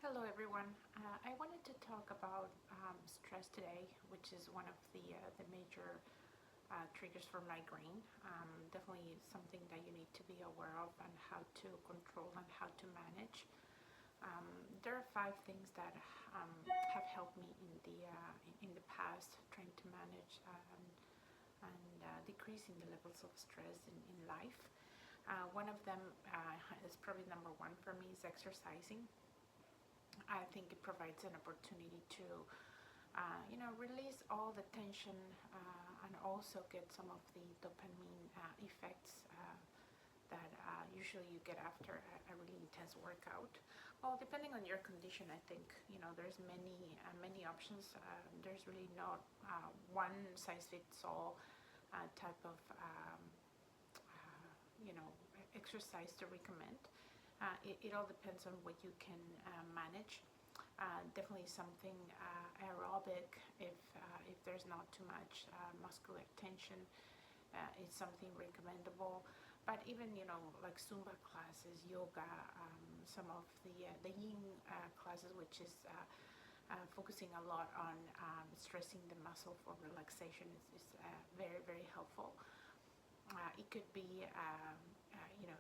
Hello everyone. I wanted to talk about stress today, which is one of the major triggers for migraine. Definitely something that you need to be aware of and how to control and how to manage. There are five things that have helped me in the past trying to manage and decreasing the levels of stress in life. One of them is probably number one for me is exercising. I think it provides an opportunity to, release all the tension and also get some of the dopamine effects that usually you get after a really intense workout. Well, depending on your condition, I think there's many options. There's really not one size fits all type of you know exercise to recommend. It all depends on what you can manage. Definitely something aerobic if there's not too much muscular tension is something recommendable. But even like Zumba classes, yoga, some of the Yin classes, which is focusing a lot on stressing the muscle for relaxation is very helpful. It could be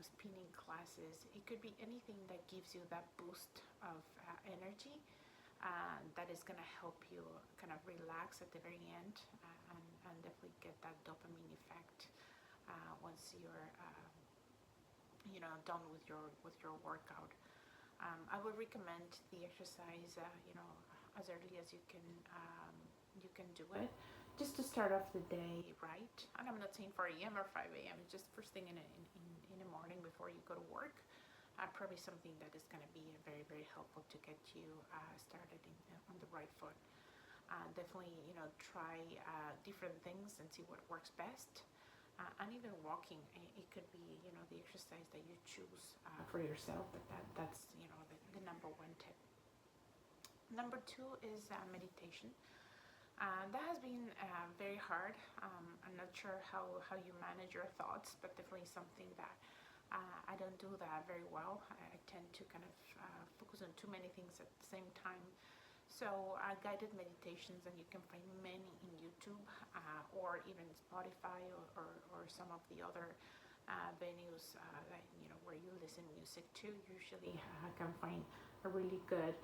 spinning classes. It could be anything that gives you that boost of energy that is going to help you kind of relax at the very end and definitely get that dopamine effect once you're done with your workout. I would recommend the exercise as early as you can do it, just to start off the day right. And I'm not saying 4 a.m. or 5 a.m. It's just first thing in the morning before you go to work. Probably something that is going to be very helpful to get you started on the right foot. Definitely try different things and see what works best. And even walking, it could be the exercise that you choose for yourself, but that's the number one tip. Number two is meditation. That has been very hard. I'm not sure how you manage your thoughts, but definitely something that I don't do that very well. I tend to kind of focus on too many things at the same time. So guided meditations, and you can find many in YouTube or even Spotify or some of the other venues that where you listen music to. Usually, I can find a really good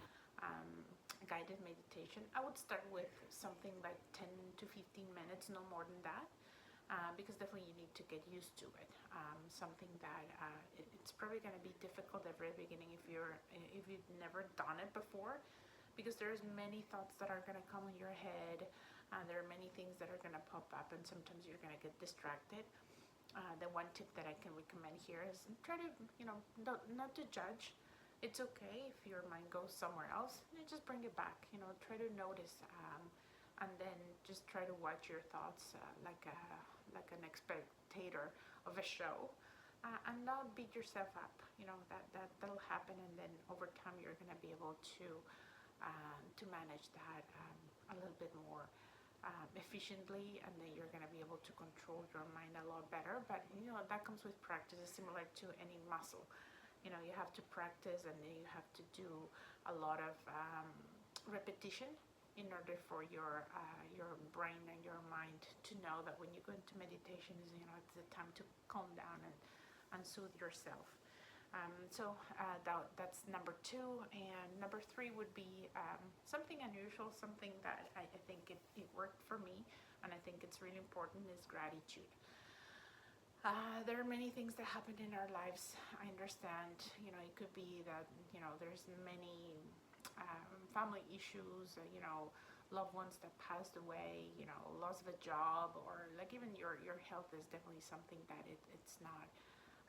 guided meditation. I would start with something like 10 to 15 minutes, no more than that. Because definitely you need to get used to it. Something that it's probably going to be difficult at the very beginning if you've never done it before, because there's many thoughts that are going to come in your head, and there are many things that are going to pop up, and sometimes you're going to get distracted. The one tip that I can recommend here is try to not to judge. It's okay if your mind goes somewhere else. Just bring it back. Try to notice. And then just try to watch your thoughts like an spectator of a show, and not beat yourself up. That'll happen, and then over time you're going to be able to manage that a little bit more efficiently, and then you're going to be able to control your mind a lot better. But that comes with practice. It's similar to any muscle. You have to practice, and then you have to do a lot of repetition in order for your brain and your mind to know that when you go into meditation is it's the time to calm down and soothe yourself. That's number two. And number three would be something unusual, something that I think it worked for me, and I think it's really important, is gratitude. There are many things that happen in our lives. I understand, it could be that, there's many family issues, loved ones that passed away, loss of a job, or like even your health is definitely something that it's not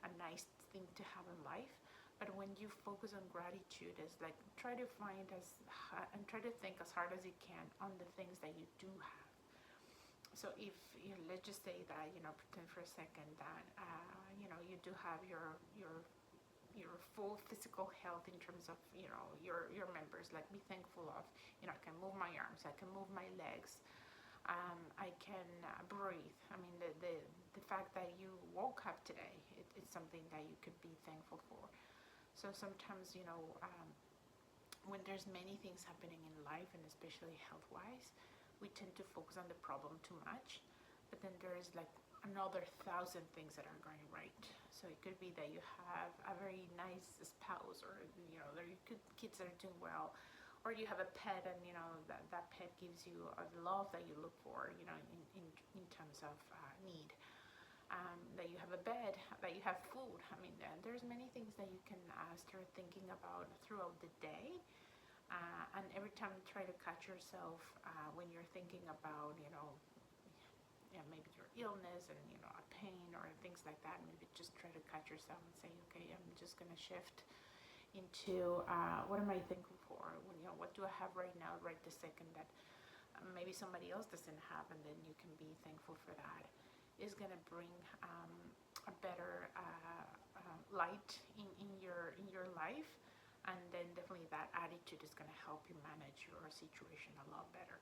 a nice thing to have in life. But when you focus on gratitude, is like try to find and try to think as hard as you can on the things that you do have. So if let's just say that pretend for a second that you do have your full physical health in terms of your members. Like, be thankful of I can move my arms, I can move my legs, I can breathe. I mean, the fact that you woke up today, it's something that you could be thankful for. So sometimes when there's many things happening in life, and especially health-wise, we tend to focus on the problem too much, but then there's like another thousand things that are going right. So it could be that you have a very nice spouse, or there you could kids that are doing well, or you have a pet, and that pet gives you a love that you look for, in terms of need. That you have a bed, that you have food. I mean, there's many things that you can start thinking about throughout the day. And every time you try to catch yourself when you're thinking about, maybe your illness and, a pain or things like that, maybe just try to catch yourself and say, okay, I'm just going to shift into what am I thankful for? What do I have right now, right this second, that maybe somebody else doesn't have, and then you can be thankful for that. Is going to bring a better light in your life, and then definitely that attitude is going to help you manage your situation a lot better.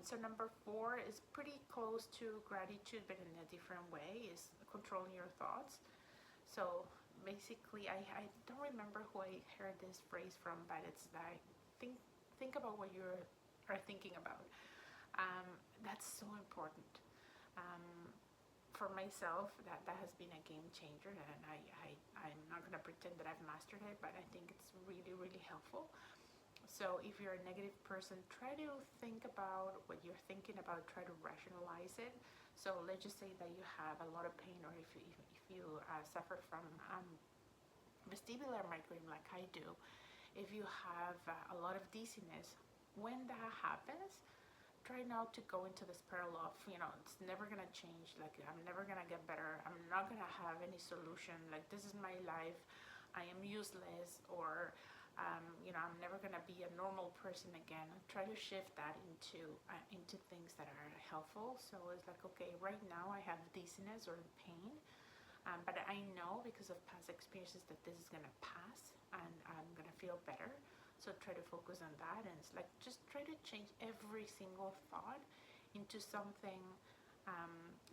So number 4 is pretty close to gratitude, but in a different way, is controlling your thoughts. So basically, I don't remember who I heard this phrase from, but it's like think about what you are thinking about. That's so important. For myself, that has been a game changer, and I'm not going to pretend that I've mastered it, but I think it's really, really helpful. So if you're a negative person, try to think about what you're thinking about, try to rationalize it. So let's just say that you have a lot of pain, or if you suffer from vestibular migraine like I do, if you have a lot of dizziness, when that happens, try not to go into the spiral of, it's never going to change, like I'm never going to get better, I'm not going to have any solution, like this is my life, I am useless, or I'm never going to be a normal person again. Try to shift that into things that are helpful. So it's like, okay, right now I have dizziness or pain, but I know because of past experiences that this is going to pass and I'm going to feel better. So try to focus on that, and it's like just try to change every single thought into something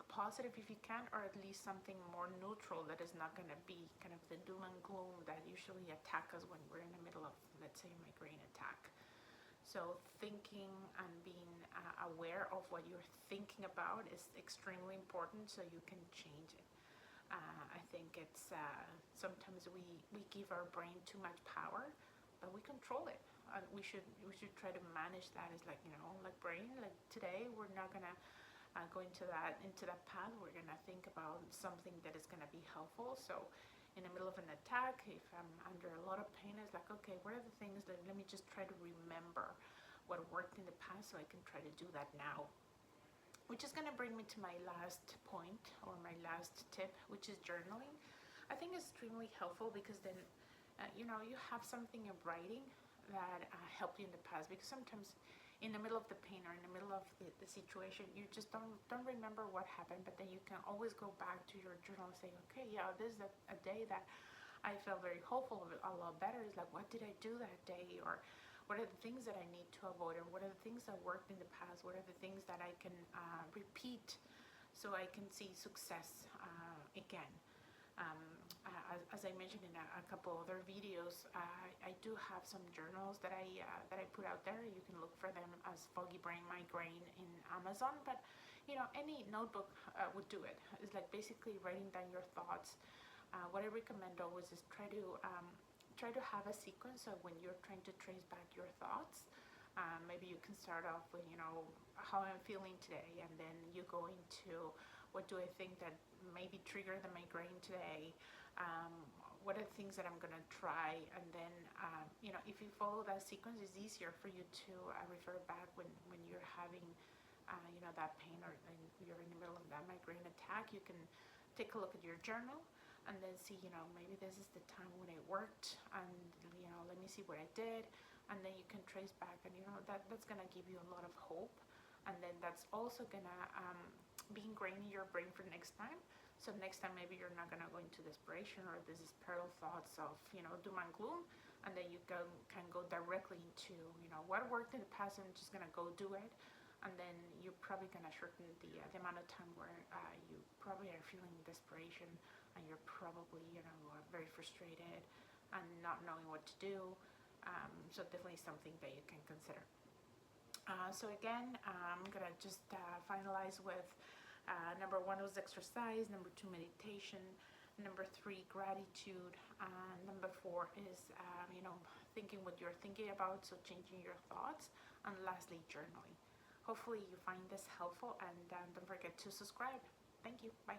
positive if you can, or at least something more neutral that is not going to be kind of the doom and gloom that usually attack us when we're in the middle of, let's say, a migraine attack. So thinking and being aware of what you're thinking about is extremely important, so you can change it. I think it's sometimes we give our brain too much power, but we control it. We should try to manage that. It's like, like brain, like today we're not gonna go into that path. We're gonna think about something that is gonna be helpful. So in the middle of an attack, if I'm under a lot of pain, it's like, okay, what are the things that, let me just try to remember what worked in the past so I can try to do that now. Which is gonna bring me to my last point, or my last tip, which is journaling. I think it's extremely helpful because then you have something in writing that helped you in the past, because sometimes in the middle of the pain or in the middle of the situation, you just don't remember what happened, but then you can always go back to your journal and say, okay, yeah, this is a day that I felt very hopeful, a lot better. It's like, what did I do that day, or what are the things that I need to avoid, or what are the things that worked in the past, what are the things that I can repeat so I can see success again. As I mentioned in a couple other videos, I do have some journals that I put out there. You can look for them as Foggy Brain Migraine in Amazon, but any notebook would do it. It's like basically writing down your thoughts. What I recommend always is try to have a sequence. So when you're trying to trace back your thoughts, maybe you can start off with how I'm feeling today, and then you go into what do I think that maybe trigger the migraine today. What are the things that I'm going to try? And then, if you follow that sequence, it's easier for you to refer back when you're having, that pain, or you're in the middle of that migraine attack. You can take a look at your journal and then see, maybe this is the time when it worked, and, let me see what I did. And then you can trace back, and, that's going to give you a lot of hope. And then that's also going to be ingrained in your brain for next time. So next time, maybe you're not going to go into desperation or despairful thoughts of, doom and gloom. And then you can go directly into, what worked in the past, and I'm just going to go do it. And then you're probably going to shorten the amount of time where you probably are feeling desperation, and you're probably, very frustrated and not knowing what to do. So definitely something that you can consider. So again, I'm gonna just finalize with number 1 was exercise, number 2 meditation, number 3 gratitude, number 4 is thinking what you're thinking about, so changing your thoughts, and lastly journaling. Hopefully you find this helpful, and don't forget to subscribe. Thank you. Bye.